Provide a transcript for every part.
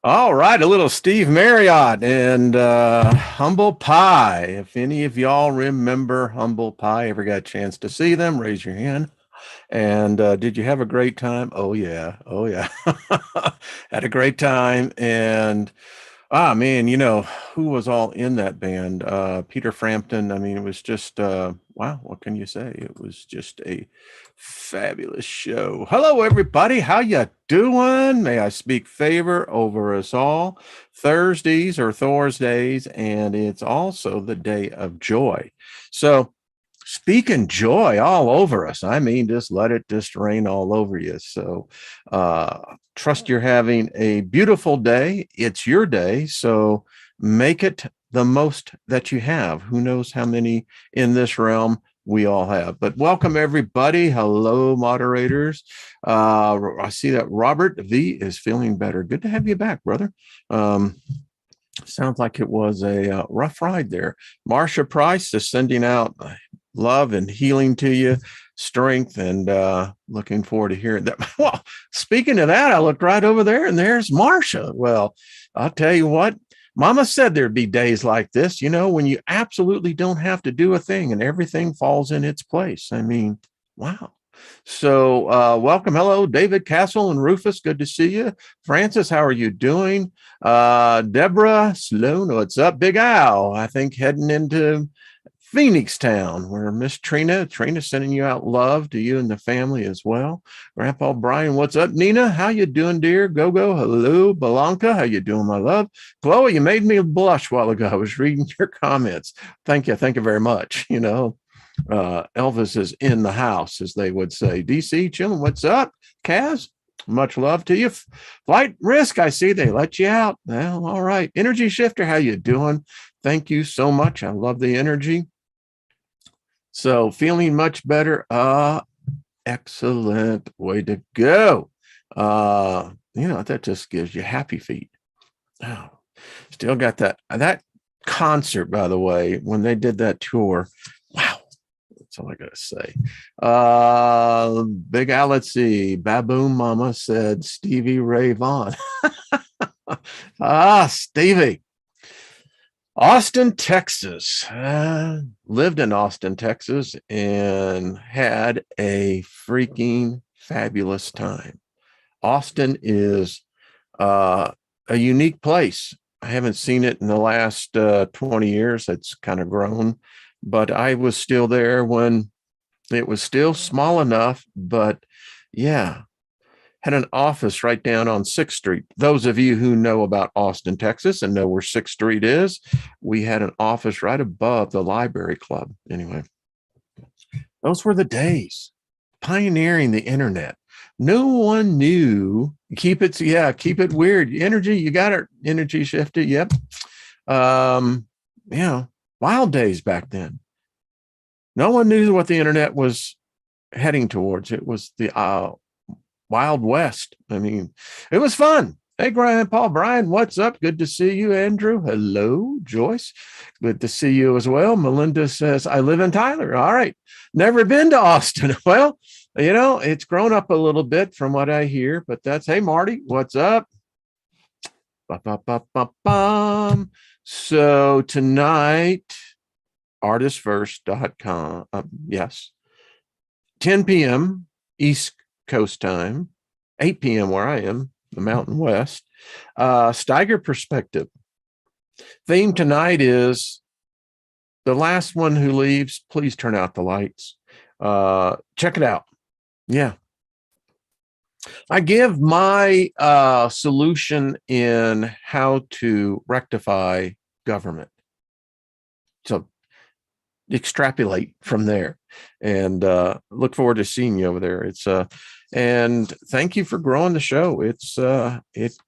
All right, a little Steve Marriott and Humble Pie. If any of y'all remember Humble Pie, ever got a chance to see them, raise your hand. And did you have a great time? Oh yeah, oh yeah, had a great time. And man, who was all in that band? Peter Frampton. I mean, it was just wow. What can you say? It was just a fabulous show. Hello, everybody. How you doing? May I speak favor over us all? Thursdays or Thursdays, and it's also the day of joy. So speaking joy all over us. I mean, just let it just rain all over you. So trust you're having a beautiful day. It's your day. So make it the most that you have. Who knows how many in this realm we all have. But welcome, everybody. Hello, moderators. I see that Robert V is feeling better. Good to have you back, brother. Sounds like it was a rough ride there. Marsha Price is sending out love and healing to you, strength, and looking forward to hearing that. Well, speaking of that, I looked right over there and there's Marsha. Well, I'll tell you what, Mama said there'd be days like this, when you absolutely don't have to do a thing and everything falls in its place. I mean, wow. So welcome. Hello, David Castle and Rufus. Good to see you. Francis, how are you doing? Deborah Sloan, what's up? Big Al, I think heading into Phoenix Town, where Miss Trina's sending you out love to you and the family as well. Grandpa Brian, what's up? Nina, how you doing, dear? Go. Hello, Belanca, how you doing, my love? Chloe, you made me blush a while ago. I was reading your comments. Thank you very much. Elvis is in the house, as they would say. DC, chilling. What's up, Kaz? Much love to you. Flight Risk, I see they let you out. Well, all right. Energy Shifter, how you doing? Thank you so much. I love the energy. So feeling much better. Excellent. Way to go. That just gives you happy feet. Oh, still got that concert, by the way, when they did that tour. Wow. That's all I got to say. Big Al, let's see. Baboon Mama said Stevie Ray Vaughan. Stevie. Austin, Texas. Lived in Austin, Texas, and had a freaking fabulous time. Austin is a unique place. I haven't seen it in the last 20 years. It's kind of grown, but I was still there when it was still small enough. But yeah, had an office right down on 6th Street. Those of you who know about Austin, Texas and know where 6th Street is, we had an office right above the library club. Anyway, those were the days. Pioneering the internet. No one knew. Keep it weird. Energy, you got it. Energy shifted. Yep. Wild days back then. No one knew what the internet was heading towards. It was the Wild West. I mean, it was fun. Hey, Grandpa Brian, what's up? Good to see you, Andrew. Hello, Joyce. Good to see you as well. Melinda says, I live in Tyler. All right. Never been to Austin. Well, it's grown up a little bit from what I hear, but hey, Marty, what's up? Ba-ba-ba-ba-bum. So tonight, artistfirst.com. Yes. 10 p.m. East Coast time, 8 p.m. where I am, the Mountain West. Steiger perspective. Theme tonight is the last one who leaves, please turn out the lights. Check it out. Yeah. I give my solution in how to rectify government. So extrapolate from there, and look forward to seeing you over there. And thank you for growing the show. It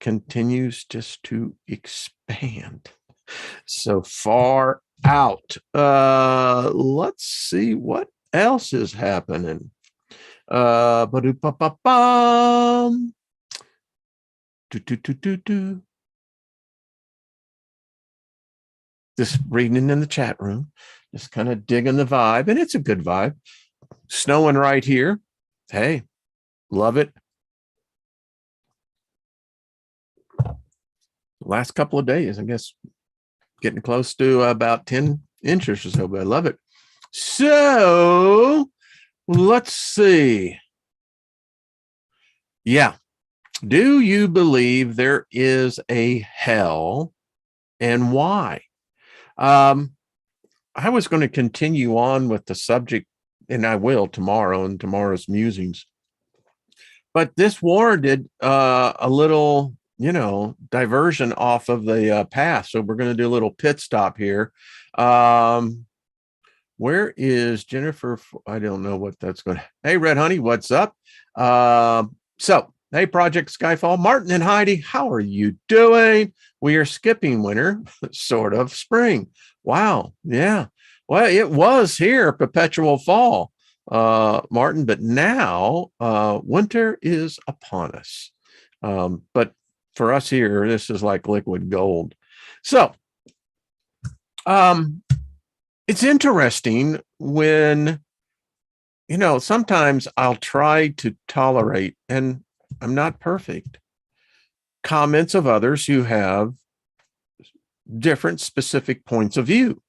continues just to expand so far out. Let's see what else is happening. Just reading in the chat room, just kind of digging the vibe, and it's a good vibe. Snowing right here. Hey, love it. last couple of days, I guess, getting close to about 10 inches or so, but I love it. So let's see. Yeah. Do you believe there is a hell, and why? I was going to continue on with the subject, and I will tomorrow in tomorrow's musings. But this warranted a little, diversion off of the path. So we're going to do a little pit stop here. Where is Jennifer? I don't know what that's going to. Hey, Red Honey, what's up? Hey, Project Skyfall, Martin and Heidi, how are you doing? We are skipping winter, sort of spring. Wow. Yeah. Well, it was here, perpetual fall, Martin, but now winter is upon us. But for us here, this is like liquid gold. So it's interesting when, sometimes I'll try to tolerate, and I'm not perfect, comments of others who have different specific points of view.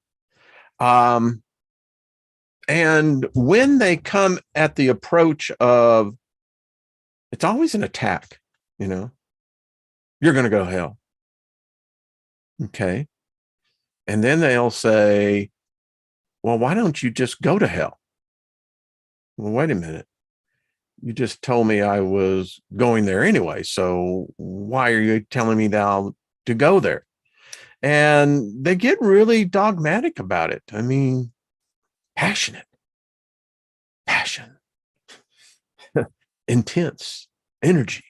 And when they come at the approach of, it's always an attack, you're going to go to hell. Okay. And then they'll say, well, why don't you just go to hell? Well, wait a minute. You just told me I was going there anyway. So why are you telling me now to go there? And they get really dogmatic about it. I mean, passion, intense energy.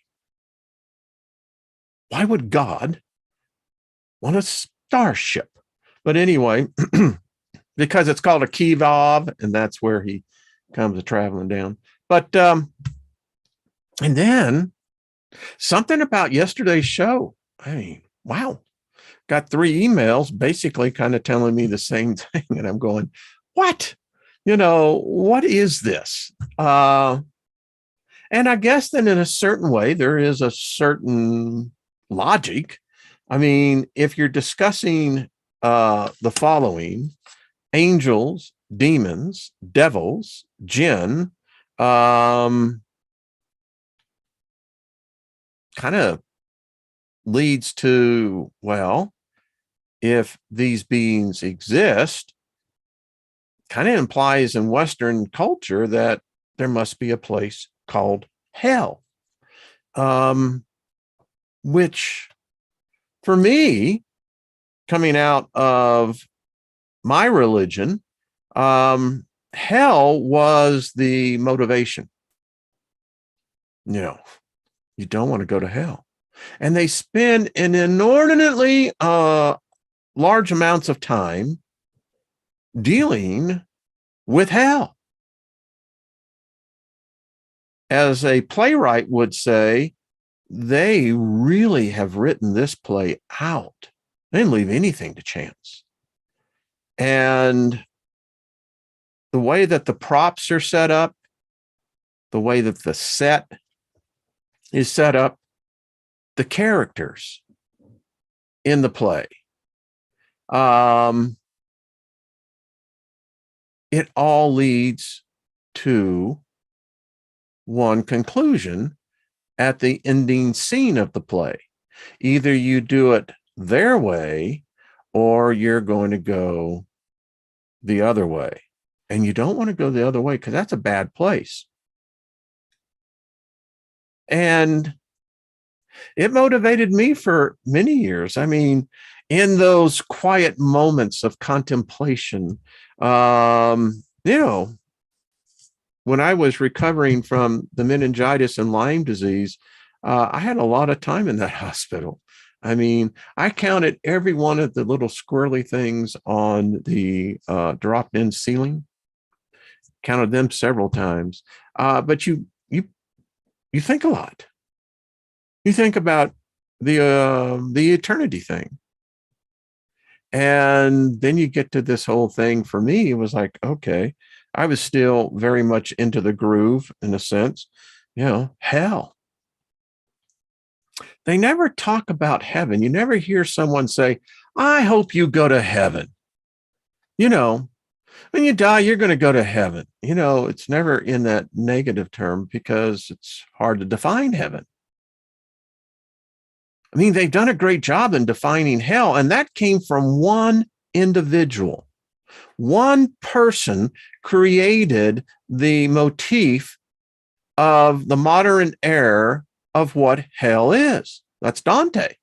Why would God want a starship? But anyway, because it's called a Kivov, and that's where he comes traveling down. But and then something about yesterday's show. I mean, wow. Got 3 emails basically kind of telling me the same thing. And I'm going, what? What is this? And I guess then in a certain way, there is a certain logic. I mean, if you're discussing the following: angels, demons, devils, jinn, kind of leads to, well, if these beings exist, kind of implies in Western culture that there must be a place called hell, which for me, coming out of my religion, hell was the motivation. You don't want to go to hell. And they spend an inordinately large amounts of time dealing with hell. As a playwright would say, they really have written this play out. They didn't leave anything to chance. And the way that the props are set up, the way that the set is set up, the characters in the play, it all leads to one conclusion at the ending scene of the play. Either you do it their way or you're going to go the other way. And you don't want to go the other way because that's a bad place. And it motivated me for many years. I mean, in those quiet moments of contemplation, when I was recovering from the meningitis and Lyme disease, I had a lot of time in that hospital. I mean, I counted every one of the little squirrely things on the dropped-in ceiling, counted them several times. But you think a lot. You think about the eternity thing. And then you get to this whole thing. For me, it was like, okay, I was still very much into the groove in a sense, hell. They never talk about heaven. You never hear someone say, I hope you go to heaven. You know, when you die, you're going to go to heaven. You know, it's never in that negative term because it's hard to define heaven. I mean, they've done a great job in defining hell, and that came from one individual. One person created the motif of the modern era of what hell is. That's Dante.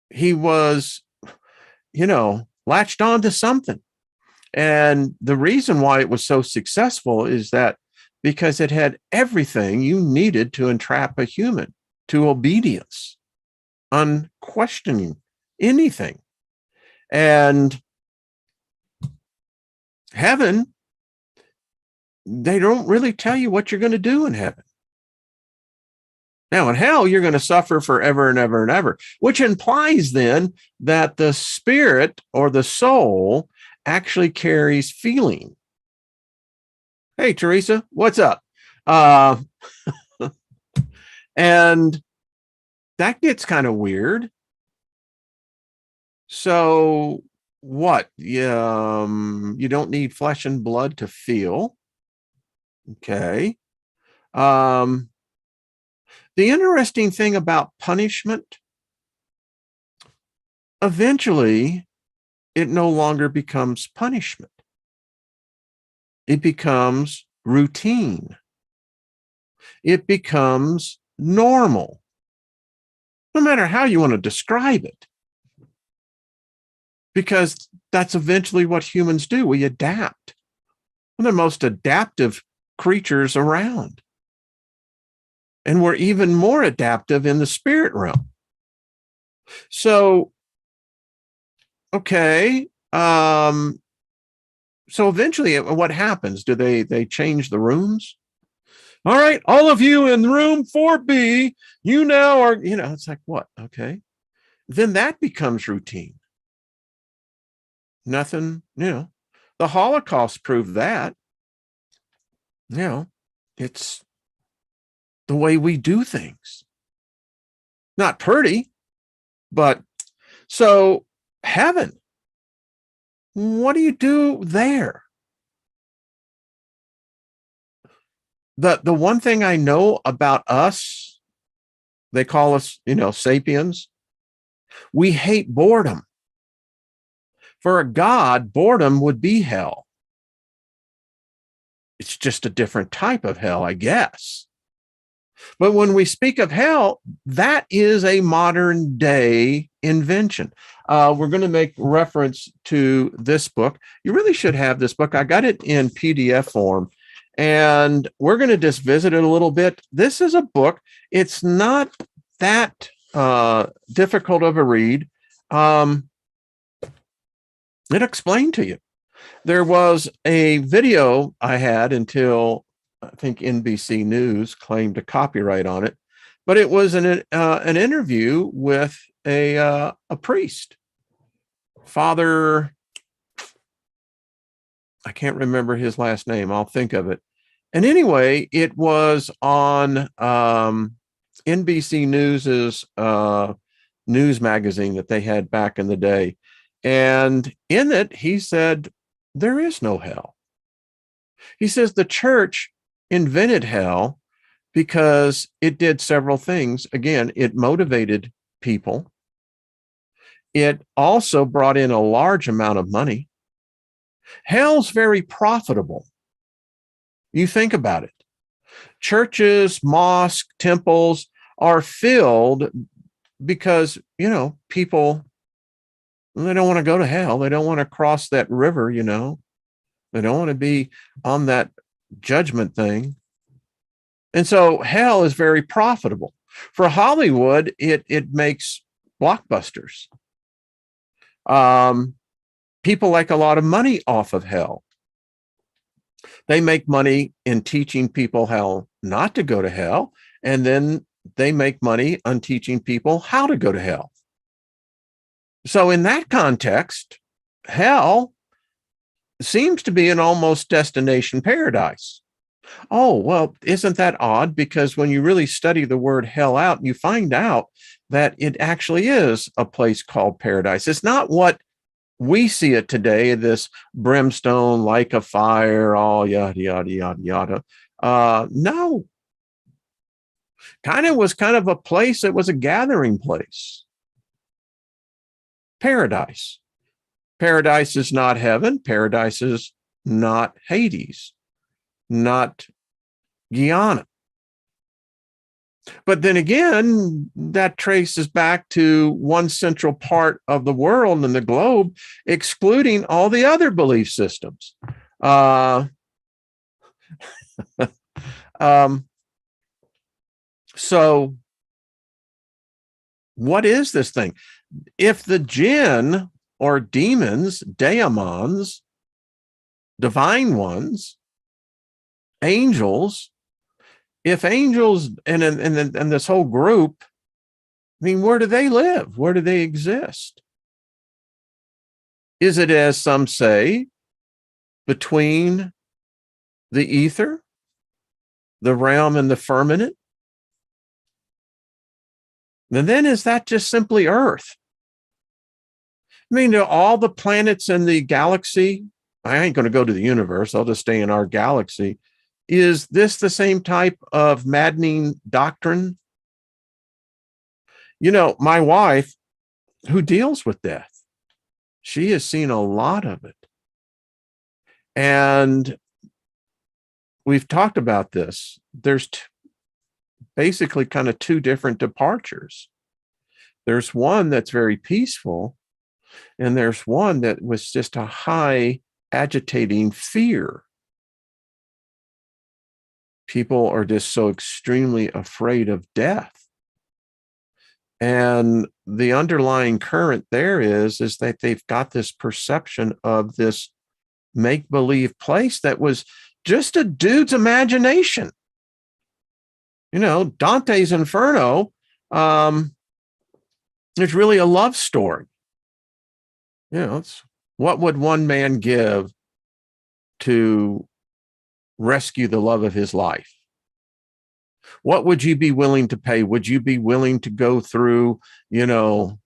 He was, latched on to something. And the reason why it was so successful is that because it had everything you needed to entrap a human to obedience, unquestioning anything. And heaven, they don't really tell you what you're going to do in heaven. Now, in hell, you're going to suffer forever and ever and ever, which implies then that the spirit or the soul actually carries feeling. Hey, Teresa, what's up? And that gets kind of weird. So what? You don't need flesh and blood to feel. Okay. The interesting thing about punishment, eventually it no longer becomes punishment. It becomes routine. It becomes normal, no matter how you want to describe it. Because that's eventually what humans do. We adapt. We're the most adaptive creatures around. And we're even more adaptive in the spirit realm. So, okay. So eventually what happens? Do they change the rooms? All right, all of you in room 4B, you now are, it's like, what? Okay. Then that becomes routine. Nothing, the Holocaust proved that. It's the way we do things. Not pretty, but so heaven, what do you do there? The one thing I know about us, they call us, sapiens. We hate boredom. For a God, boredom would be hell. It's just a different type of hell, I guess. But when we speak of hell, that is a modern day invention. We're going to make reference to this book. You really should have this book. I got it in PDF form, and we're going to just visit it a little bit. This is a book. It's not that difficult of a read. It explained to you. There was a video I had until I think NBC News claimed a copyright on it, but it was an interview with a priest, Father. I can't remember his last name. I'll think of it. And anyway, it was on NBC News's news magazine that they had back in the day. And in it, he said, there is no hell. He says the church invented hell because it did several things. Again, it motivated people. It also brought in a large amount of money. Hell's very profitable. You think about it. Churches, mosques, temples are filled because, people, they don't want to go to hell. They don't want to cross that river, They don't want to be on that judgment thing. And so hell is very profitable. For Hollywood, it makes blockbusters. People make a lot of money off of hell. They make money in teaching people how not to go to hell, and then they make money on teaching people how to go to hell. So in that context, hell seems to be an almost destination paradise. Oh, well, isn't that odd? Because when you really study the word hell out, you find out that it actually is a place called paradise. It's not what we see it today, this brimstone like a fire, all yada, yada, yada, yada. No, kind of a place. It was a gathering place. Paradise. Paradise is not heaven. Paradise is not Hades, not Guyana. But then again, that traces back to one central part of the world and the globe, excluding all the other belief systems. Uh, um, so, what is this thing? If the jinn or demons, daemons, divine ones, angels, if angels and this whole group, I mean, where do they live? Where do they exist? Is it, as some say, between the ether, the realm, and the firmament? And then is that just simply Earth? I mean, do all the planets in the galaxy, I ain't going to go to the universe, I'll just stay in our galaxy. Is this the same type of maddening doctrine? You know, my wife, who deals with death, she has seen a lot of it. And we've talked about this. There's basically kind of two different departures. There's one that's very peaceful, and there's one that was just a high agitating fear. People are just so extremely afraid of death. And the underlying current there is that they've got this perception of this make-believe place that was just a dude's imagination. You know, Dante's Inferno is really a love story. You know, it's what would one man give to rescue the love of his life? What would you be willing to pay? Would you be willing to go through, 7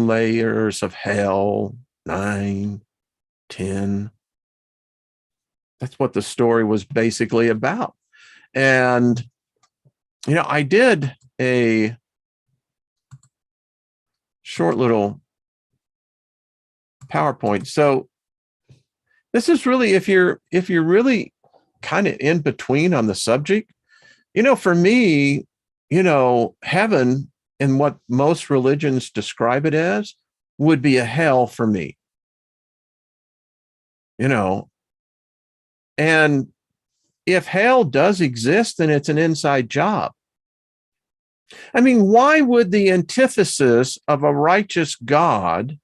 layers of hell, 9, 10? That's what the story was basically about. And, I did a short little PowerPoint. So this is really, if you're really kind of in between on the subject, for me, heaven and what most religions describe it as would be a hell for me. And if hell does exist, then it's an inside job. I mean, why would the antithesis of a righteous God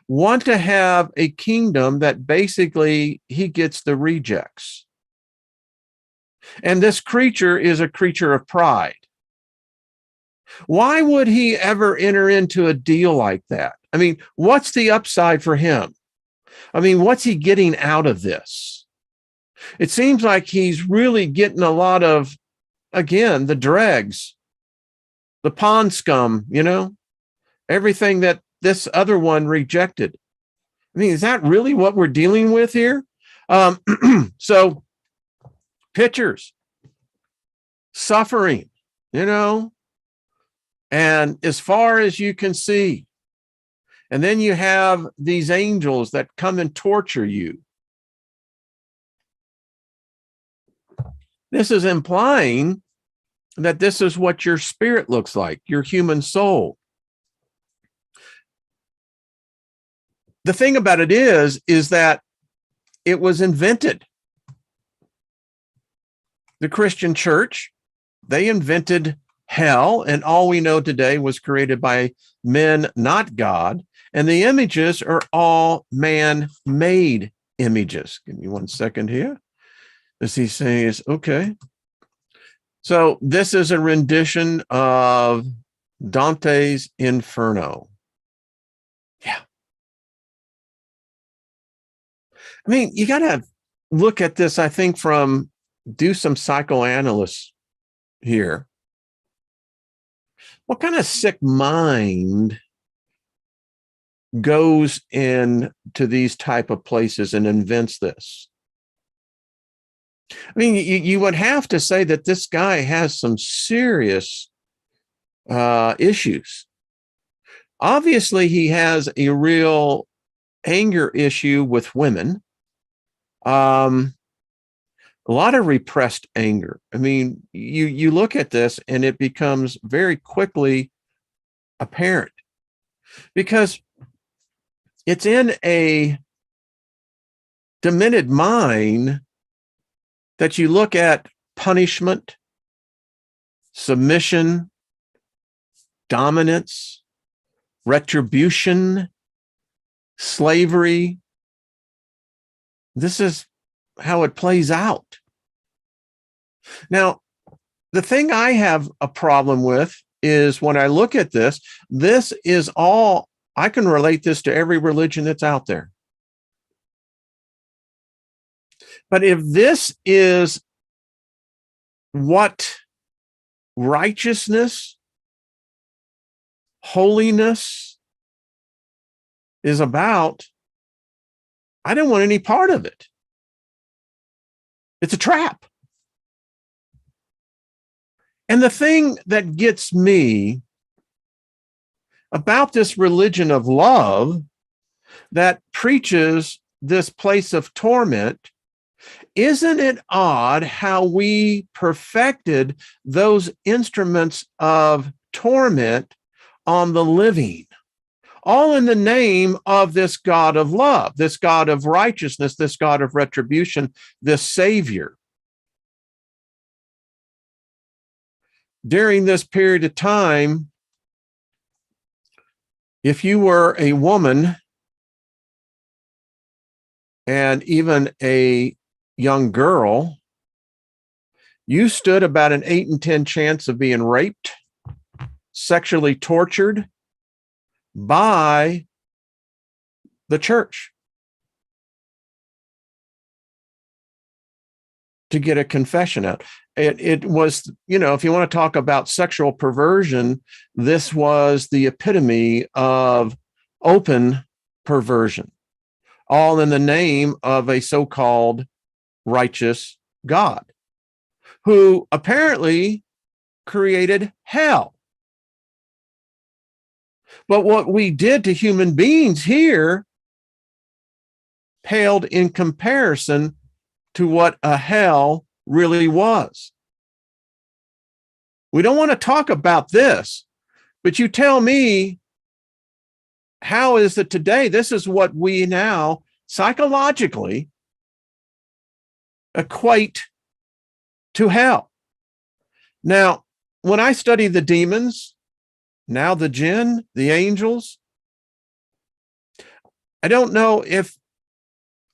want to have a kingdom that basically he gets the rejects? And this creature is a creature of pride. Why would he ever enter into a deal like that? I mean, what's the upside for him? I mean, what's he getting out of this? It seems like he's really getting a lot of, again, the dregs, the pond scum, everything that this other one rejected. I mean, is that really what we're dealing with here? So pictures, suffering, and as far as you can see. And then you have these angels that come and torture you. This is implying that this is what your spirit looks like, your human soul. The thing about it is that it was invented. The Christian church, they invented hell, and all we know today was created by men, not God. And the images are all man-made images. Give me 1 second here. As he says, okay. So this is a rendition of Dante's Inferno. Yeah. I mean, you got to look at this, I think, do some psychoanalysis here. What kind of sick mind goes into these type of places and invents this? I mean, you would have to say that this guy has some serious issues. Obviously, he has a real anger issue with women. A lot of repressed anger. I mean, you look at this and it becomes very quickly apparent because it's in a demented mind that you look at punishment, submission, dominance, retribution, slavery. This is how it plays out. Now, the thing I have a problem with is when I look at this is all, I can relate this to every religion that's out there. But if this is what righteousness, holiness is about, I don't want any part of it. It's a trap. And the thing that gets me about this religion of love that preaches this place of torment, isn't it odd how we perfected those instruments of torment on the living, all in the name of this God of love, this God of righteousness, this God of retribution, this Savior? During this period of time, if you were a woman and even a young girl, you stood about an 8 in 10 chance of being raped, sexually tortured by the church to get a confession out. It was, if you want to talk about sexual perversion, this was the epitome of open perversion, all in the name of a so-called righteous God who apparently created hell. But what we did to human beings here paled in comparison to what a hell really was. We don't want to talk about this, but you tell me, how is it today? This is what we now psychologically equate to hell. Now, when I study the demons, now the jinn, the angels, I don't know if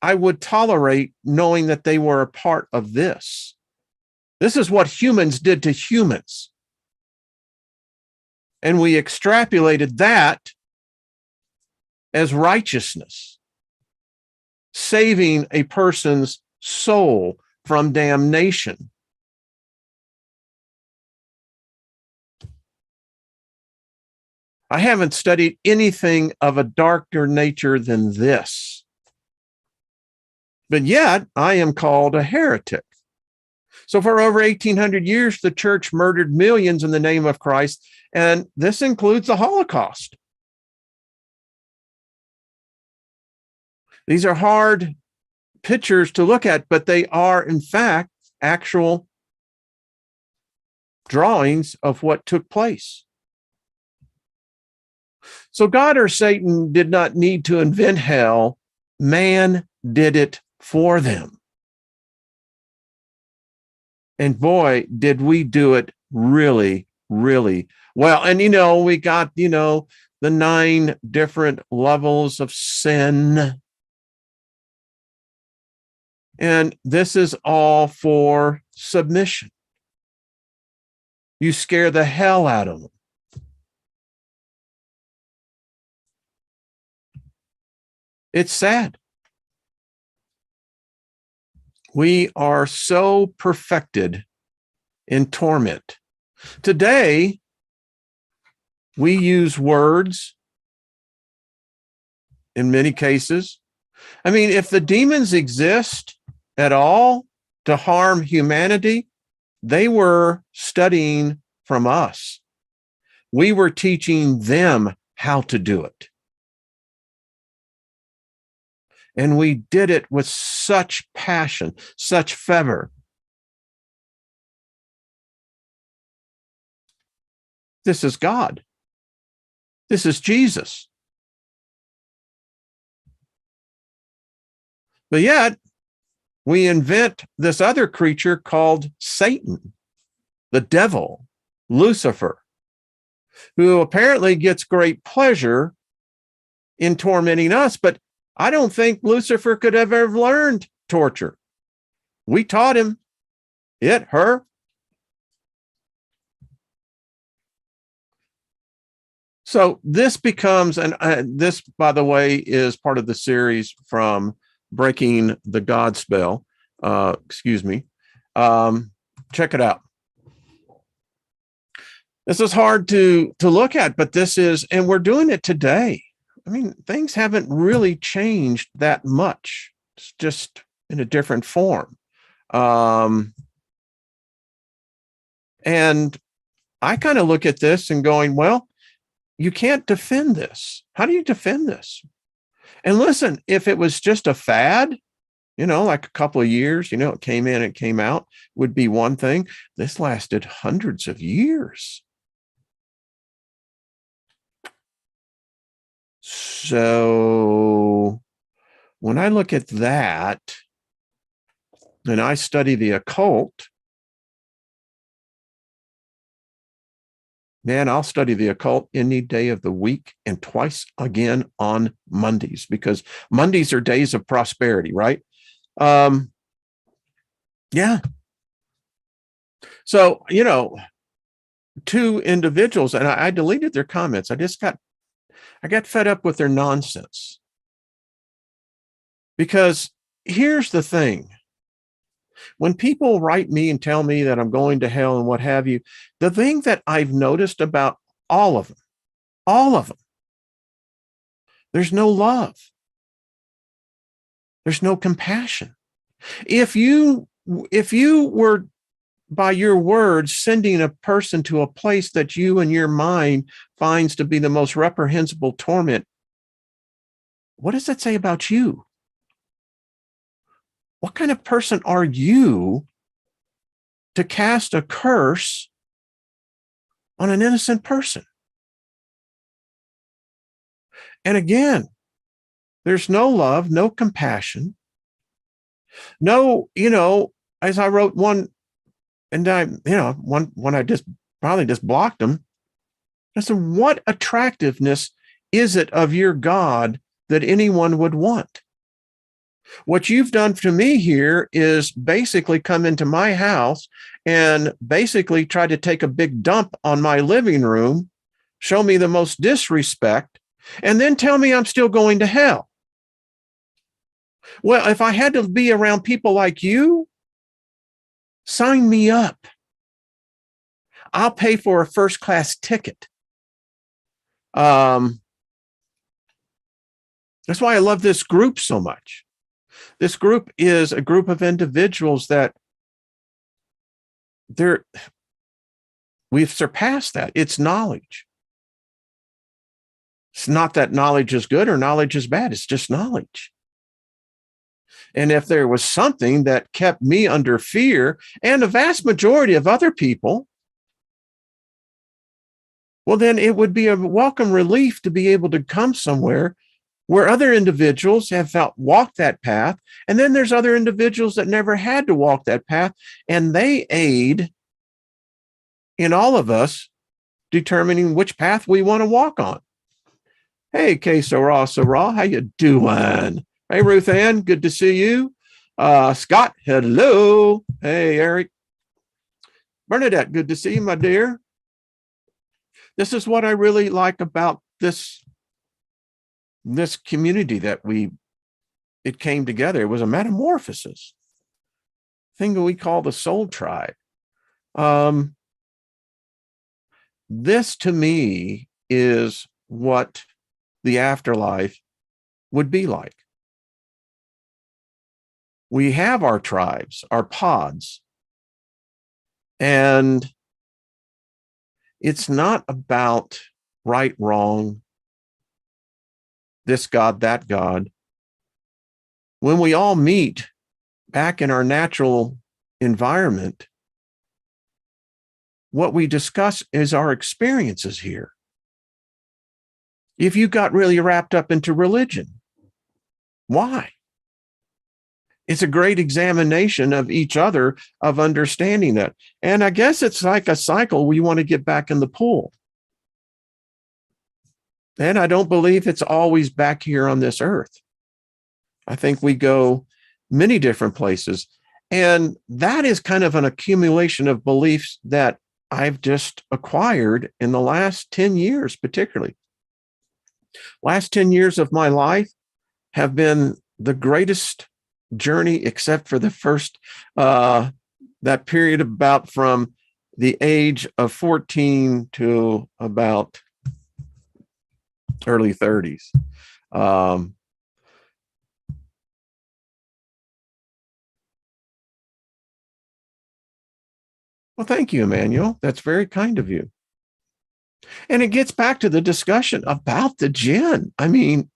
I would tolerate knowing that they were a part of this. This is what humans did to humans. And we extrapolated that as righteousness, saving a person's soul from damnation. I haven't studied anything of a darker nature than this. But yet, I am called a heretic. So for over 1,800 years, the church murdered millions in the name of Christ, and this includes the Holocaust. These are hard pictures to look at, but they are, in fact, actual drawings of what took place. So God or Satan did not need to invent hell. Man did it for them. And boy, did we do it really, really well. And, we got, the 9 different levels of sin. And this is all for submission. You scare the hell out of them. It's sad. We are so perfected in torment. Today, we use words in many cases. I mean, if the demons exist at all to harm humanity, they were studying from us. We were teaching them how to do it. And we did it with such passion, such fervor. This is God. This is Jesus. But yet, we invent this other creature called Satan, the devil, Lucifer, who apparently gets great pleasure in tormenting us. But I don't think Lucifer could have ever learned torture. We taught him, her. So this becomes, this, by the way, is part of the series from Breaking the God Spell. Check it out. This is hard to look at, but this is, and we're doing it today. I mean, things haven't really changed that much. It's just in a different form. And I kind of look at this and going, well, you can't defend this. How do you defend this? And listen, if it was just a fad, like a couple of years, it came in, it came out, would be one thing. This lasted hundreds of years. So when I look at that, and I study the occult, man, I'll study the occult any day of the week and twice again on Mondays, because Mondays are days of prosperity, right? Yeah. So, two individuals, and I deleted their comments. I got fed up with their nonsense. Because here's the thing. When people write me and tell me that I'm going to hell and what have you, the thing that I've noticed about all of them, there's no love. There's no compassion. If you were, by your words, sending a person to a place that you in your mind finds to be the most reprehensible torment, what does that say about you? What kind of person are you to cast a curse on an innocent person? And again, there's no love, no compassion, no, as I wrote one, and when I just probably just blocked them. I said, what attractiveness is it of your God that anyone would want? What you've done to me here is basically come into my house and basically try to take a big dump on my living room, show me the most disrespect, and then tell me I'm still going to hell. Well, if I had to be around people like you, sign me up. I'll pay for a first-class ticket. That's why I love this group so much. This group is a group of individuals that we've surpassed that. It's knowledge. It's not that knowledge is good or knowledge is bad. It's just knowledge. And if there was something that kept me under fear, and the vast majority of other people, well, then it would be a welcome relief to be able to come somewhere where other individuals have walked that path. And then there's other individuals that never had to walk that path, and they aid in all of us determining which path we want to walk on. Hey, K. Sarah, how you doing? Hey, Ruth Ann, good to see you. Scott, hello. Hey, Eric. Bernadette, good to see you, my dear. This is what I really like about this community that it came together. It was a metamorphosis. thing that we call the soul tribe. Um, this to me is what the afterlife would be like. We have our tribes, our pods, and it's not about right, wrong, this God, that God. When we all meet back in our natural environment, what we discuss is our experiences here. If you got really wrapped up into religion, why? It's a great examination of each other, of understanding that. And I guess it's like a cycle. We want to get back in the pool. And I don't believe it's always back here on this earth. I think we go many different places. And that is kind of an accumulation of beliefs that I've just acquired in the last 10 years, particularly. Last 10 years of my life have been the greatest journey, except for the first, that period about from the age of 14 to about early 30s. Well, thank you, Emmanuel. That's very kind of you. And it gets back to the discussion about the jinn. I mean,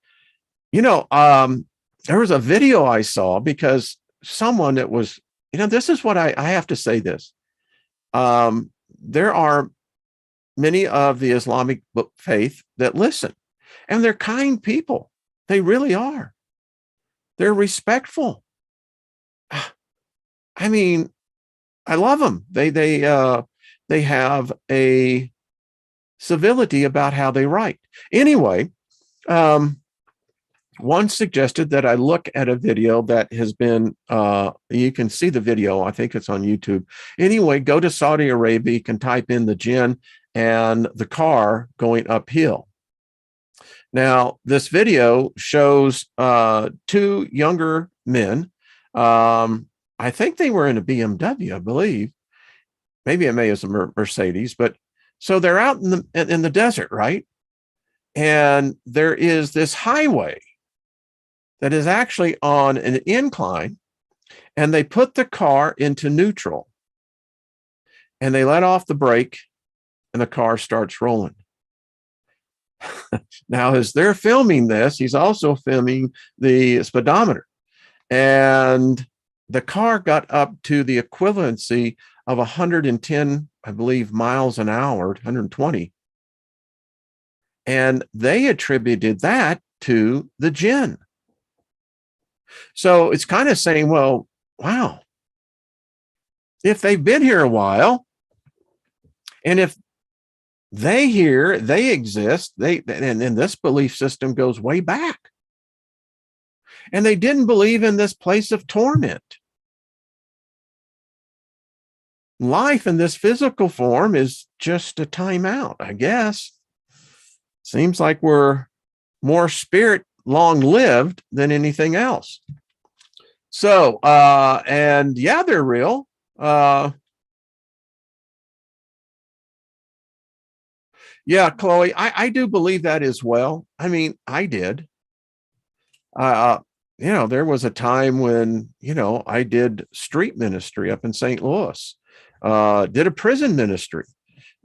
there was a video I saw because someone that was, this is what I have to say this. There are many of the Islamic faith that listen, and they're kind people. They really are. They're respectful. I mean, I love them. They have a civility about how they write. Anyway, one suggested that I look at a video that has been, you can see the video, I think it's on YouTube. Anyway, go to Saudi Arabia, you can type in the jinn and the car going uphill. Now, this video shows two younger men. I think they were in a BMW, I believe. Maybe it may have been a Mercedes, but so they're out in the desert, right? And there is this highway that is actually on an incline, and they put the car into neutral, and they let off the brake, and the car starts rolling. Now, as they're filming this, he's also filming the speedometer, and the car got up to the equivalency of 110, I believe, miles an hour, 120. And they attributed that to the jinn. So it's kind of saying, well, wow, if they've been here a while, and if they exist, and this belief system goes way back. And they didn't believe in this place of torment. Life in this physical form is just a timeout, I guess. Seems like we're more spirit long-lived than anything else. So, and yeah, they're real. Yeah, Chloe, I do believe that as well. I mean, I did. There was a time when, I did street ministry up in St. Louis, did a prison ministry,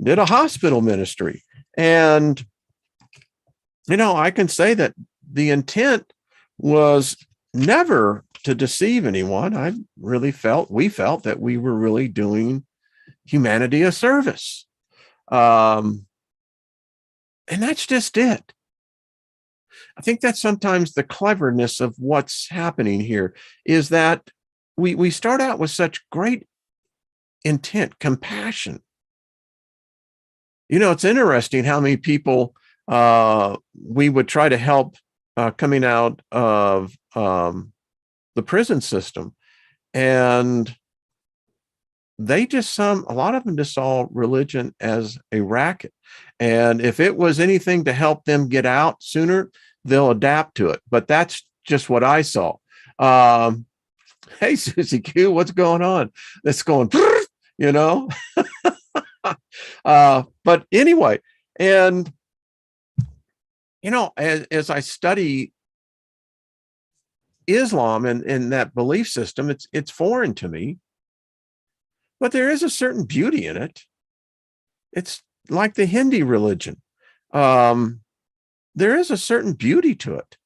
did a hospital ministry. And, I can say that the intent was never to deceive anyone. We felt that we were really doing humanity a service. And that's just it. I think that's sometimes the cleverness of what's happening here is that we start out with such great intent, compassion. It's interesting how many people we would try to help coming out of the prison system, and a lot of them just saw religion as a racket. And if it was anything to help them get out sooner, they'll adapt to it. But that's just what I saw. Hey, Susie Q, what's going on? That's going, you know. But anyway, and as I study Islam and that belief system, it's foreign to me, but there is a certain beauty in it. It's like the Hindi religion. Um, there is a certain beauty to it.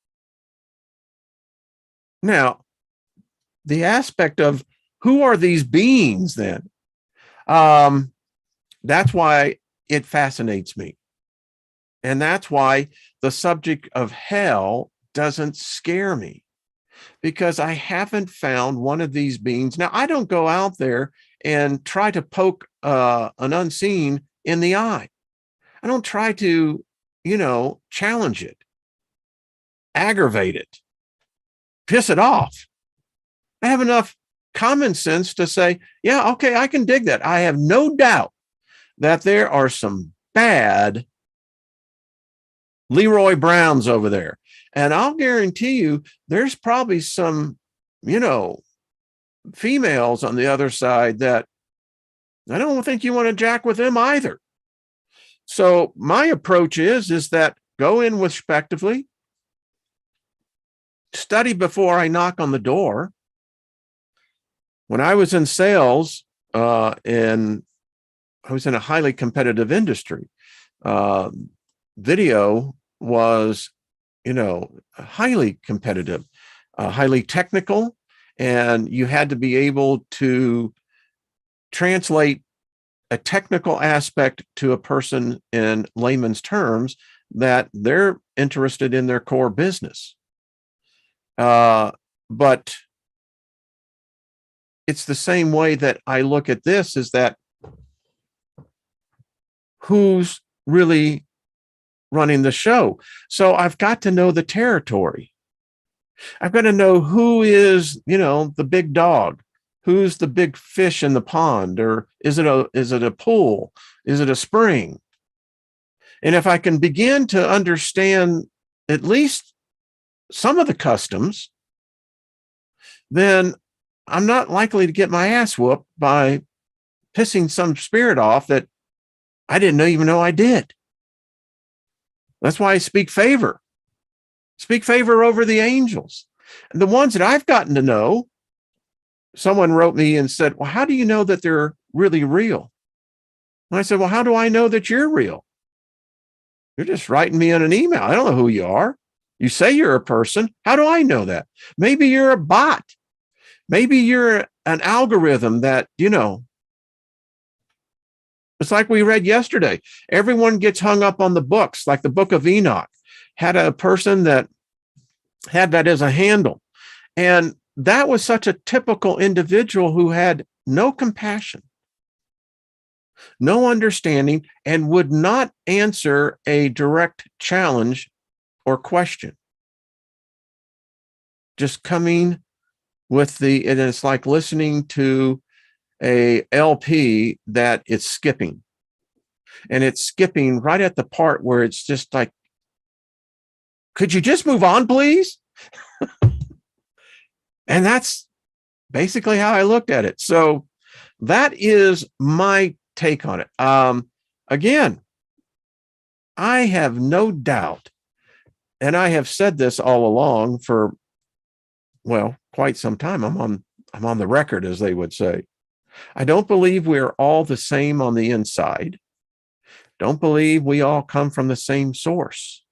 Now, the aspect of who are these beings then? Um, that's why it fascinates me. And that's why the subject of hell doesn't scare me, because I haven't found one of these beings. Now, I don't go out there and try to poke an unseen in the eye. I don't try to, challenge it, aggravate it, piss it off. I have enough common sense to say, yeah, okay, I can dig that. I have no doubt that there are some bad Leroy Browns over there. And I'll guarantee you there's probably some, females on the other side that I don't think you want to jack with them either. So my approach is that go in respectively, study before I knock on the door. When I was in sales, and I was in a highly competitive industry, video was, highly competitive, highly technical, and you had to be able to translate a technical aspect to a person in layman's terms that they're interested in their core business. But it's the same way that I look at this, is that who's really running the show? So I've got to know the territory. I've got to know who is, the big dog, who's the big fish in the pond, or is it a pool? Is it a spring? And if I can begin to understand at least some of the customs, then I'm not likely to get my ass whooped by pissing some spirit off that I didn't even know I did. That's why I speak favor over the angels. And the ones that I've gotten to know, someone wrote me and said, well, how do you know that they're really real? And I said, well, how do I know that you're real? You're just writing me in an email. I don't know who you are. You say you're a person. How do I know that? Maybe you're a bot. Maybe you're an algorithm that, it's like we read yesterday. Everyone gets hung up on the books, like the book of Enoch had a person that had that as a handle. And that was such a typical individual who had no compassion, no understanding, and would not answer a direct challenge or question. Just coming with and it's like listening to a LP that it's skipping. And it's skipping right at the part where it's just like, could you just move on, please? And that's basically how I looked at it. So that is my take on it. Again, I have no doubt, and I have said this all along for, quite some time. I'm on the record, as they would say. I don't believe we're all the same on the inside. Don't believe we all come from the same source.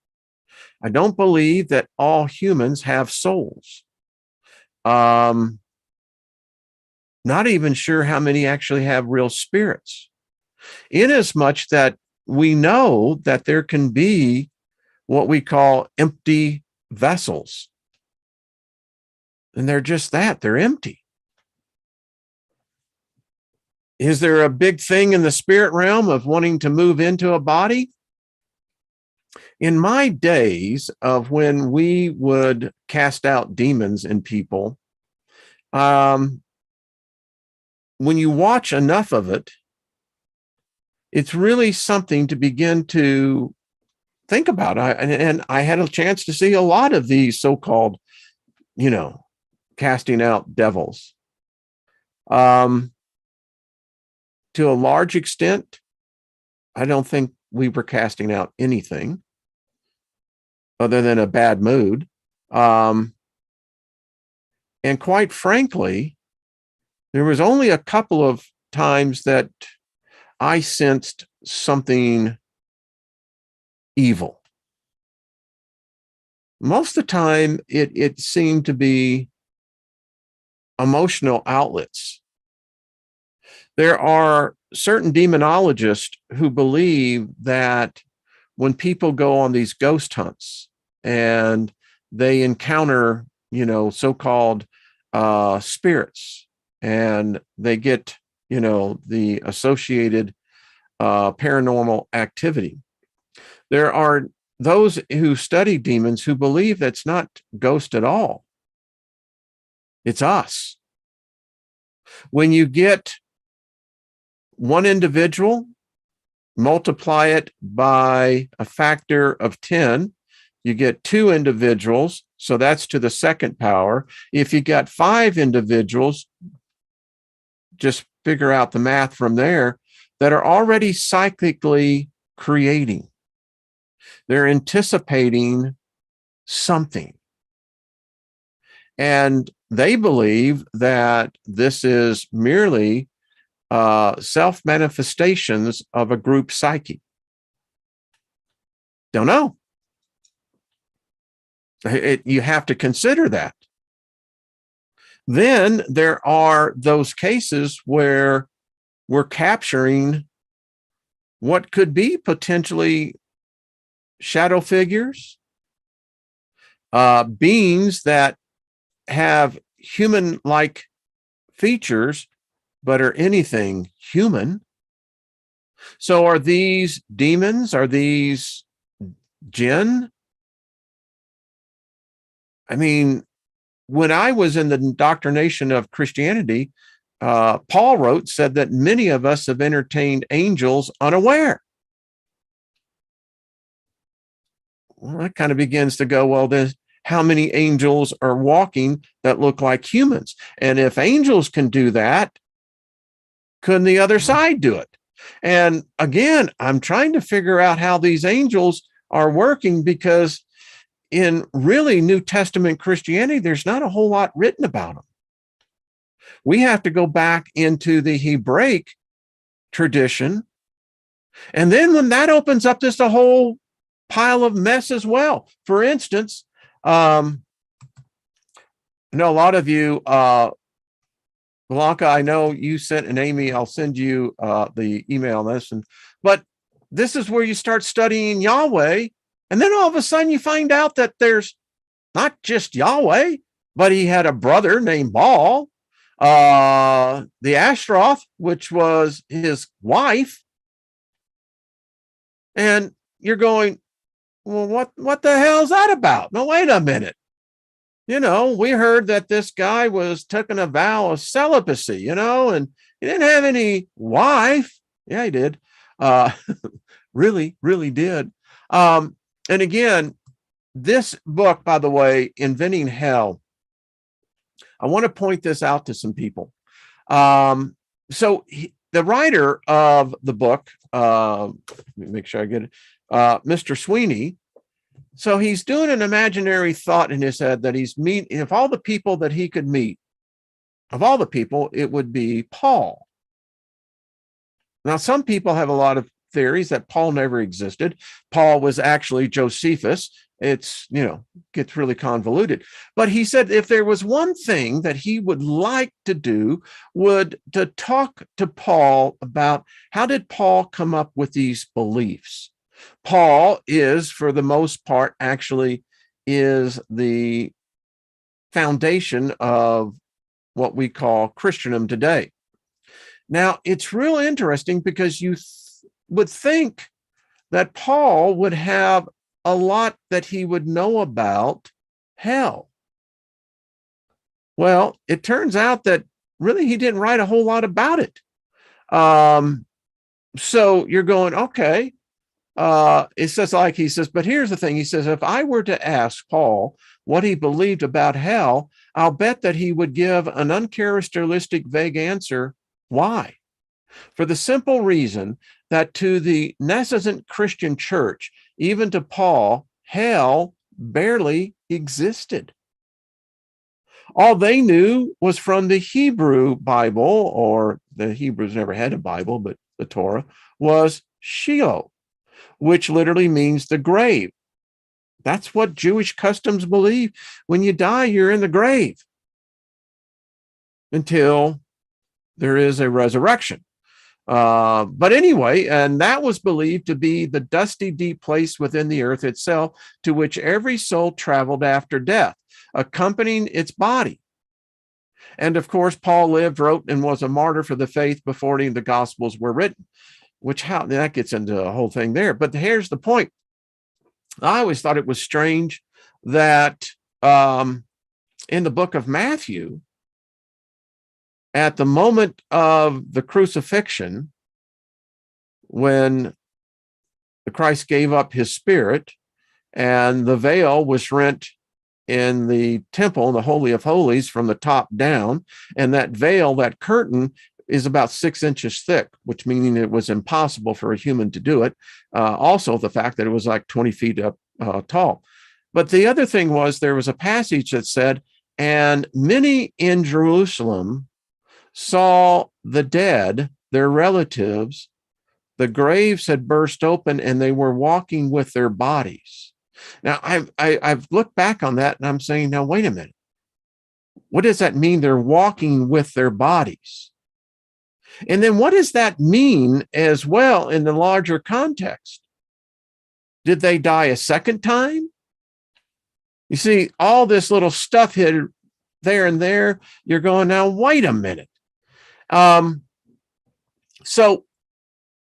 I don't believe that all humans have souls. Not even sure how many actually have real spirits, inasmuch that we know that there can be what we call empty vessels. And they're just that, they're empty. Is there a big thing in the spirit realm of wanting to move into a body? In my days of when we would cast out demons in people, when you watch enough of it, it's really something to begin to think about. And I had a chance to see a lot of these so-called, casting out devils. To a large extent, I don't think we were casting out anything other than a bad mood. And quite frankly, there was only a couple of times that I sensed something evil. Most of the time, it seemed to be emotional outlets. There are certain demonologists who believe that when people go on these ghost hunts and they encounter, so-called spirits, and they get, the associated paranormal activity. There are those who study demons who believe that's not ghost at all. It's us. When you get one individual, multiply it by a factor of 10, you get 2 individuals, so that's to the second power. If you got 5 individuals, just figure out the math from there, that are already psychically creating. They're anticipating something. And they believe that this is merely self-manifestations of a group psyche. Don't know. You have to consider that. Then there are those cases where we're capturing what could be potentially shadow figures, beings that have human-like features, but are anything human. So are these demons? Are these jinn? I mean, when I was in the indoctrination of Christianity, Paul said that many of us have entertained angels unaware. Well, that kind of begins to go, well, then how many angels are walking that look like humans? And if angels can do that, couldn't the other side do it? And again, I'm trying to figure out how these angels are working, because in really New Testament Christianity, there's not a whole lot written about them. We have to go back into the Hebraic tradition. And then when that opens up just a whole pile of mess as well. For instance, I know a lot of you, Blanca, I know you sent, and Amy, I'll send you the email on this. But this is where you start studying Yahweh. And then all of a sudden you find out that there's not just Yahweh, but he had a brother named Baal, the Ashtaroth, which was his wife. And you're going, well, what the hell is that about? No, wait a minute. We heard that this guy was taking a vow of celibacy, and he didn't have any wife. Yeah, he did. Really, really did. And again, this book, by the way, Inventing Hell, I want to point this out to some people. The writer of the book, let me make sure I get it, Mr. Sweeney. So he's doing an imaginary thought in his head that he's meeting, of all the people that he could meet, of all the people, it would be Paul. Now, some people have a lot of theories that Paul never existed. Paul was actually Josephus. It's, gets really convoluted. But he said if there was one thing that he would like to do, would to talk to Paul about how did Paul come up with these beliefs. Paul is, for the most part, actually is the foundation of what we call Christendom today. Now, it's real interesting because you would think that Paul would have a lot that he would know about hell. Well, it turns out that really he didn't write a whole lot about it. So you're going, okay. It says, he says, but here's the thing. He says, if I were to ask Paul what he believed about hell, I'll bet that he would give an uncharacteristic, vague answer. Why? For the simple reason that to the nascent Christian church, even to Paul, hell barely existed. All they knew was from the Hebrew Bible, or the Hebrews never had a Bible, but the Torah, was Sheol, which literally means the grave. That's what Jewish customs believe. When you die, you're in the grave until there is a resurrection. But anyway, and that was believed to be the dusty, deep place within the earth itself, to which every soul traveled after death, accompanying its body. And of course, Paul lived, wrote, and was a martyr for the faith before any of the Gospels were written, which that gets into a whole thing there. But here's the point. I always thought it was strange that in the book of Matthew, at the moment of the crucifixion, when the Christ gave up his spirit and the veil was rent in the temple, the Holy of Holies, from the top down, and that veil, that curtain, is about 6 inches thick, which meaning it was impossible for a human to do it. Also, the fact that it was like 20 feet up tall. But the other thing was, there was a passage that said, and many in Jerusalem saw the dead, their relatives, the graves had burst open, and they were walking with their bodies. Now, I've looked back on that, and I'm saying, now, wait a minute. What does that mean? They're walking with their bodies. And then what does that mean as well in the larger context? Did they die a second time? You see, all this little stuff hit there and there. You're going, now, wait a minute. So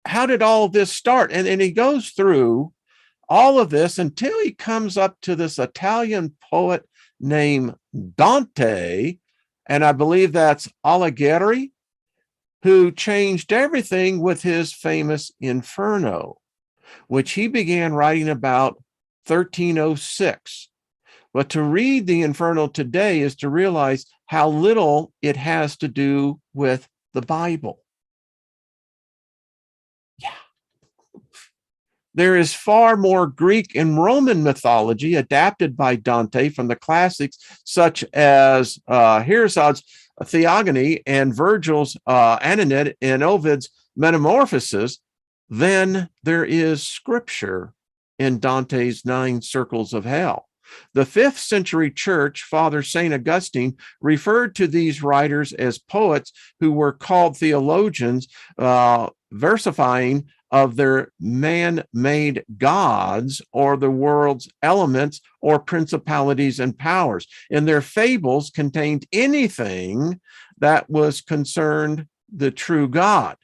how did all this start? And he goes through all of this until he comes up to this Italian poet named Dante, and I believe that's Alighieri, who changed everything with his famous Inferno, which he began writing about 1306. But to read the Inferno today is to realize how little it has to do with the Bible. Yeah. There is far more Greek and Roman mythology adapted by Dante from the classics, such as Herodotus' Theogony and Virgil's Aeneid and Ovid's Metamorphoses, than there is scripture in Dante's 9 Circles of Hell. The 5th century church, Father St. Augustine, referred to these writers as poets who were called theologians, versifying of their man-made gods or the world's elements or principalities and powers. And their fables contained anything that was concerned the true God.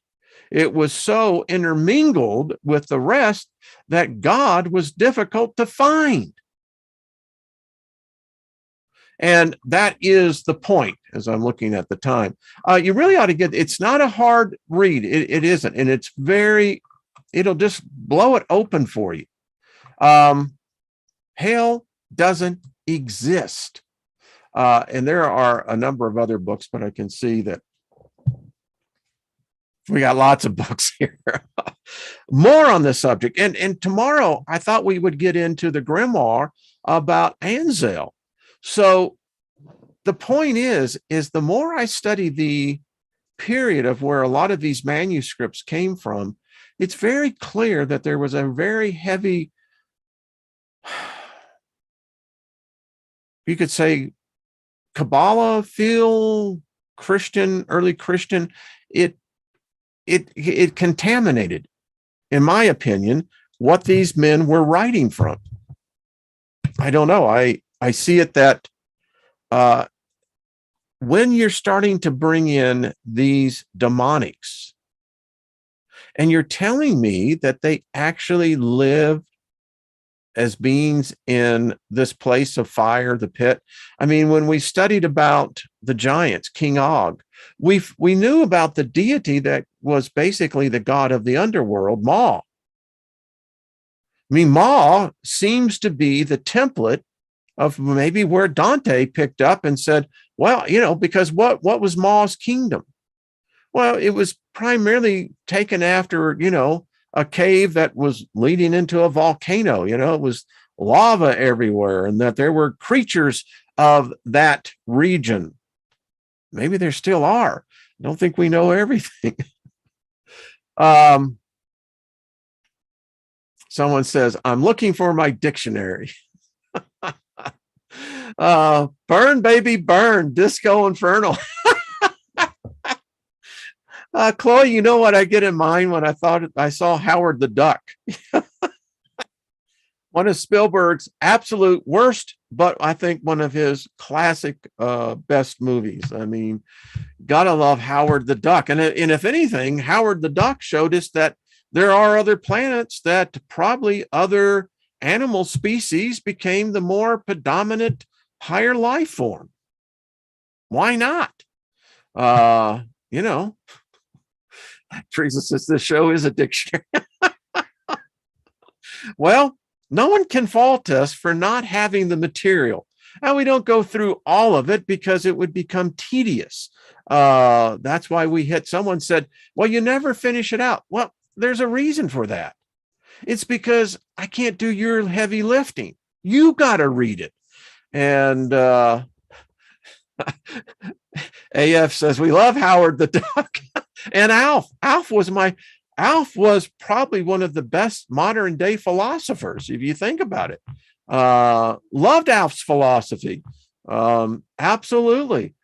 It was so intermingled with the rest that God was difficult to find. And that is the point, as I'm looking at the time. You really ought to get, it's not a hard read. It isn't. And it's it'll just blow it open for you. Hell doesn't exist. And there are a number of other books, but I can see that we got lots of books here. More on this subject. And tomorrow, I thought we would get into the grimoire about Anzel. So the point is the more I study the period of where a lot of these manuscripts came from, it's very clear that there was a very heavy, you could say, Kabbalah feel, Christian, early Christian. It contaminated, in my opinion, what these men were writing from. I don't know. I see it that when you're starting to bring in these demonics, and you're telling me that they actually live as beings in this place of fire, the pit. I mean, when we studied about the giants, King Og, we knew about the deity that was basically the god of the underworld, Ma. I mean, Ma seems to be the template of maybe where Dante picked up and said, well, because what was Maw's kingdom? Well, it was primarily taken after, a cave that was leading into a volcano. It was lava everywhere, and that there were creatures of that region. Maybe there still are. I don't think we know everything. Someone says, I'm looking for my dictionary. Burn, baby, burn. Disco Inferno. Chloe, you know what I get in mind when I saw Howard the Duck? One of Spielberg's absolute worst, but I think one of his classic best movies. I mean, gotta love Howard the Duck. And if anything, Howard the Duck showed us that there are other planets that probably other animal species became the more predominant higher life form. Why not? Teresa says the show is a dictionary. Well, no one can fault us for not having the material. And we don't go through all of it because it would become tedious. That's why someone said, well, you never finish it out. Well, there's a reason for that. It's because I can't do your heavy lifting. You got to read it. And AF says, we love Howard the Duck. And Alf. Alf was probably one of the best modern day philosophers, if you think about it. Loved Alf's philosophy. Absolutely.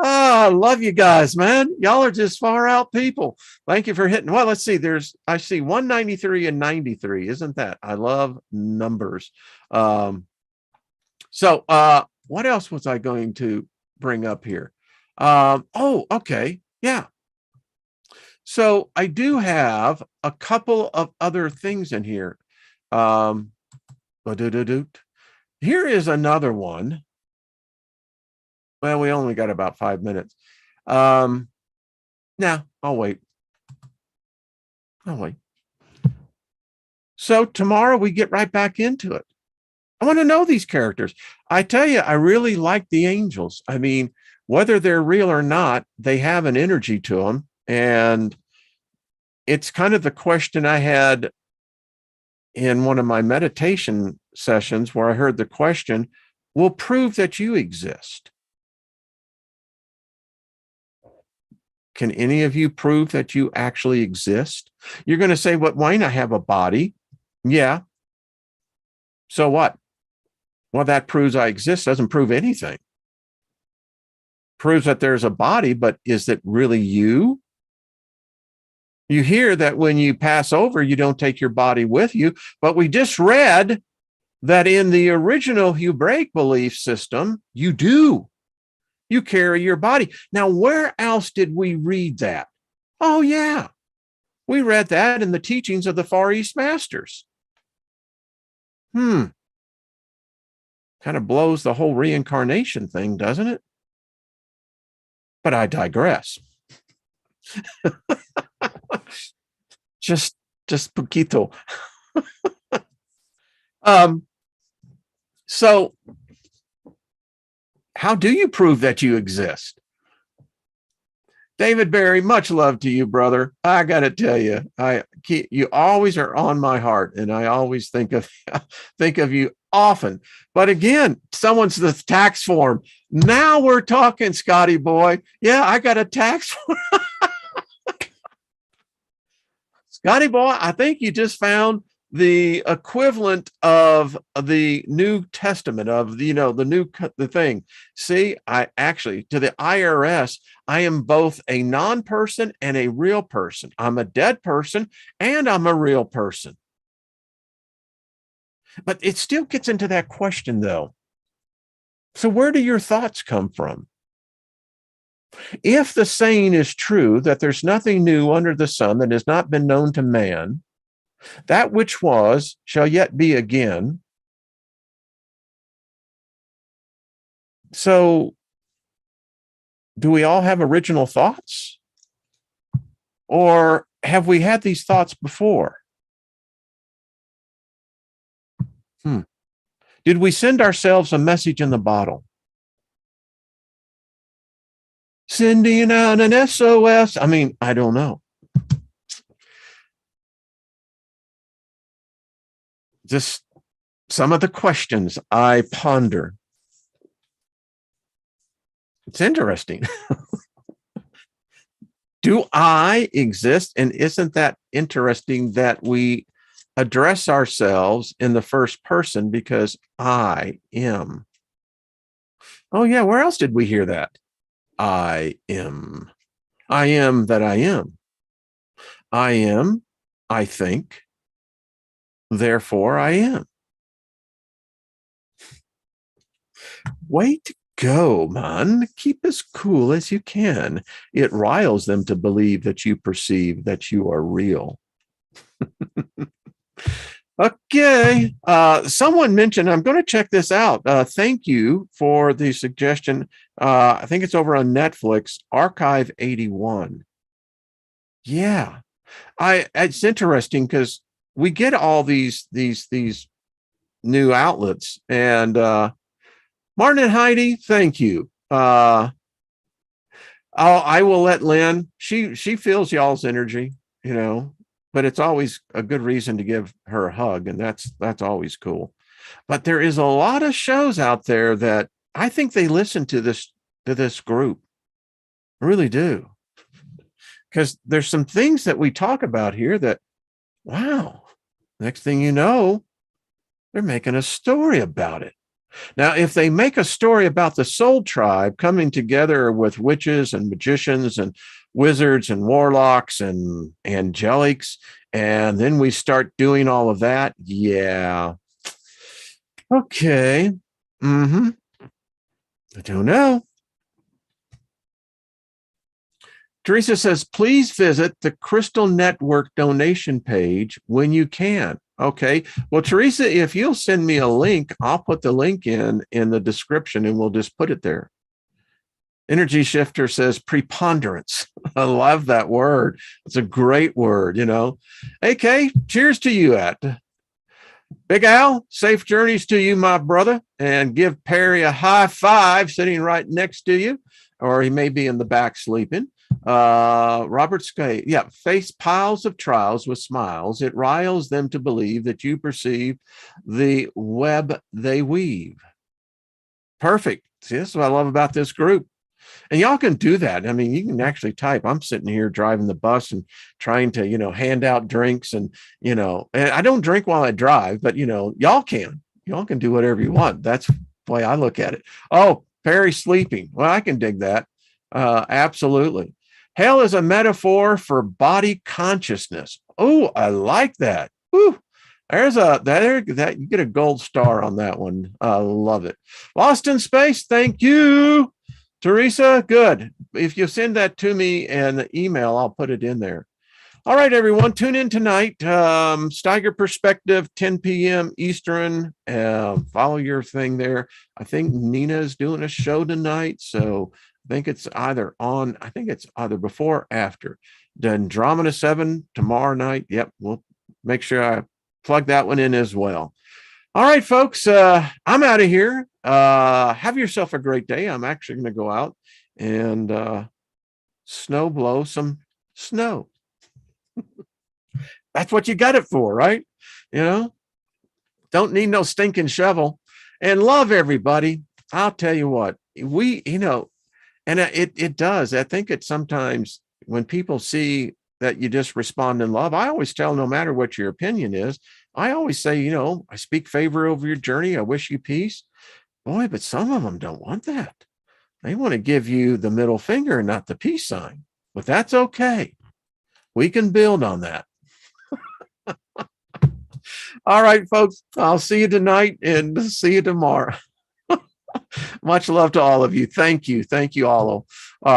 I love you guys, man. Y'all are just far out people. Thank you for hitting. Well, let's see. I see 193 and 93. Isn't that? I love numbers. So what else was I going to bring up here? Okay. Yeah. So I do have a couple of other things in here. Here is another one. Well, we only got about 5 minutes. I'll wait. So tomorrow we get right back into it. I want to know these characters. I tell you, I really like the angels. I mean, whether they're real or not, they have an energy to them. And it's kind of the question I had in one of my meditation sessions where I heard the question, will prove that you exist. Can any of you prove that you actually exist? You're going to say, well, why not have a body? Yeah. So what? Well, that proves I exist. Doesn't prove anything. Proves that there's a body, but is it really you? You hear that when you pass over, you don't take your body with you, but we just read that in the original Hebraic belief system, you do. You carry your body. Now, where else did we read that? Oh, yeah. We read that in the teachings of the Far East Masters. Kind of blows the whole reincarnation thing, doesn't it? But I digress. just poquito. So how do you prove that you exist? David Barry, much love to you, brother. I got to tell you, you always are on my heart, and I always think of you often. But again, someone's the tax form. Now we're talking, Scotty boy. Yeah, I got a tax form. Scotty boy, I think you just found the equivalent of the New Testament of the thing. See, I actually, to the IRS, I am both a non-person and a real person. I'm a dead person and I'm a real person. But it still gets into that question though. So where do your thoughts come from? If the saying is true that there's nothing new under the sun that has not been known to man, that which was shall yet be again. So, do we all have original thoughts? Or have we had these thoughts before? Did we send ourselves a message in the bottle? Sending out an SOS. I mean, I don't know. Just some of the questions I ponder. It's interesting. Do I exist? And isn't that interesting that we address ourselves in the first person because I am? Oh, yeah. Where else did we hear that? I am. I am that I am. I am, I think, therefore I am. Way to go, man. Keep as cool as you can. It riles them to believe that you perceive that you are real. Okay. Someone mentioned, I'm going to check this out. Thank you for the suggestion. I think it's over on Netflix, Archive 81. Yeah. It's interesting because we get all these new outlets, and Martin and Heidi, thank you. I will let Lynn. She feels y'all's energy, but it's always a good reason to give her a hug, and that's always cool. But there is a lot of shows out there that I think they listen to this group. I really do. Because there's some things that we talk about here that, wow, next thing you know, they're making a story about it. Now, if they make a story about the soul tribe coming together with witches and magicians and wizards and warlocks and angelics, and then we start doing all of that, yeah. Okay. I don't know. Teresa says, please visit the Crystal Network donation page when you can. Okay. Well, Teresa, if you'll send me a link, I'll put the link in the description and we'll just put it there. Energy Shifter says preponderance. I love that word. It's a great word, AK, cheers to you, Big Al, safe journeys to you, my brother, and give Perry a high five sitting right next to you, or he may be in the back sleeping. Robert Skate, face piles of trials with smiles. It riles them to believe that you perceive the web they weave. Perfect. See, this is what I love about this group. And y'all can do that. I mean, you can actually type. I'm sitting here driving the bus and trying to, hand out drinks and I don't drink while I drive, but y'all can do whatever you want. That's the way I look at it. Oh, Perry sleeping. Well, I can dig that. Absolutely. Hell is a metaphor for body consciousness. Oh, I like that. Woo. There's that you get a gold star on that one. I love it. Lost in Space. Thank you, Teresa. Good. If you send that to me in the email, I'll put it in there. All right, everyone, tune in tonight. Steiger Perspective, 10 p.m. Eastern. Follow your thing there. I think Nina's doing a show tonight, so I think it's either before or after. The Andromeda 7 tomorrow night. Yep, we'll make sure I plug that one in as well. All right, folks, I'm out of here. Have yourself a great day. I'm actually going to go out and blow some snow. That's what you got it for, right? Don't need no stinking shovel. And love everybody. I'll tell you what, and it does. I think it's sometimes when people see that you just respond in love, I always tell, no matter what your opinion is, I always say, I speak favor over your journey. I wish you peace. Boy, but some of them don't want that. They want to give you the middle finger, not the peace sign. But that's okay. We can build on that. All right, folks, I'll see you tonight and see you tomorrow. Much love to all of you. Thank you. Thank you all. All right.